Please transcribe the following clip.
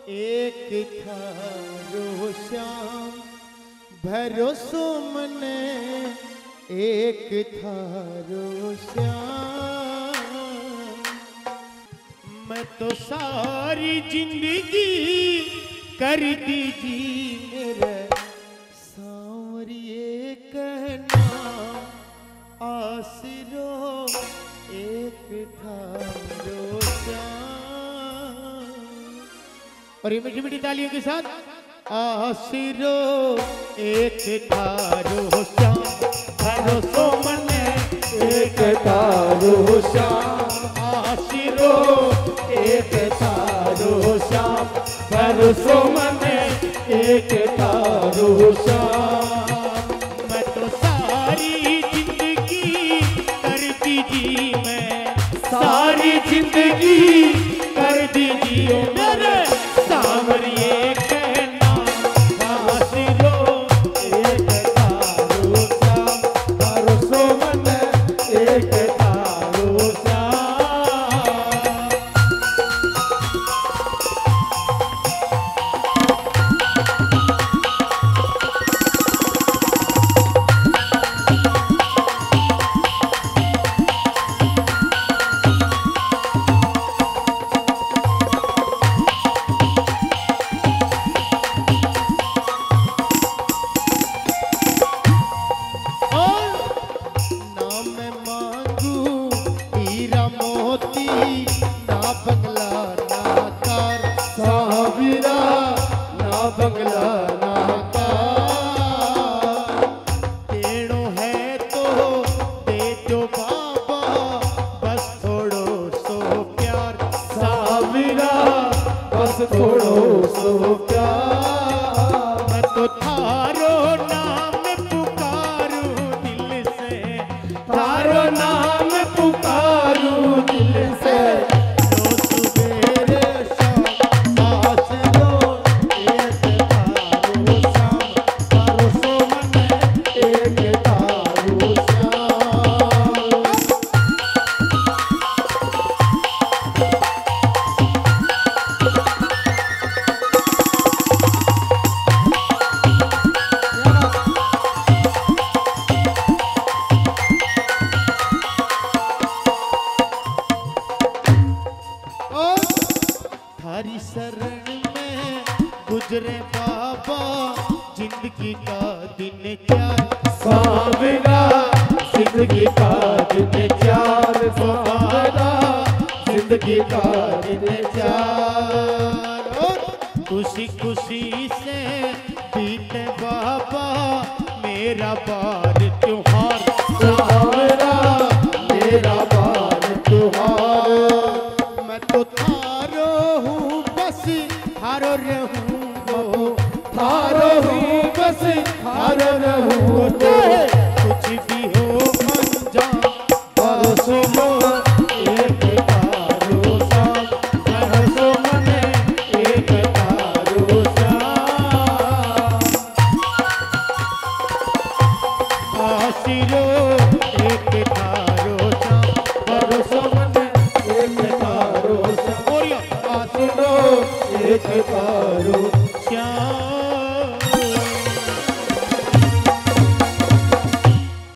एक थारो श्याम भरोसो मने एक थारो श्याम। मैं तो सारी जिंदगी कर दीजी मेरे सांवरिए कहना आसरो एक थारो श्याम। और ये मीठी मीठी तालियों के साथ आसरो एक थारो श्याम भरोसो मने एक थारो श्याम। आसरो एक थारो श्याम भरोसो मने एक थारो श्याम। मैं तो सारी जिंदगी कर दीजी मैं सारी जिंदगी कर दीजी मेरे सांवरिए कहना आसरो एक थारो श्याम भरोसो मने एक थारो श्याम। बंगला ना कार तेणो है तो दे दो बाबा बस थोड़ो सो प्यार साविरा बस थोड़ो सो प्यार। मैं तो थारो नाम पुकारूं दिल से थारो नाम पुकारूं दिल से। थारी शरण में गुजरे बाबा जिंदगी का दिन चार साविरा जिंदगी का दिन चार। साविरा जिंदगी का दिन चार। और खुशी खुशी से बीते बाबा मेरा बार त्योहार साविरा मेरा बार त्योहार। मैं तो थारो हूँ बस थारो रहूँ थारो हूँ बस थारो रहूँ।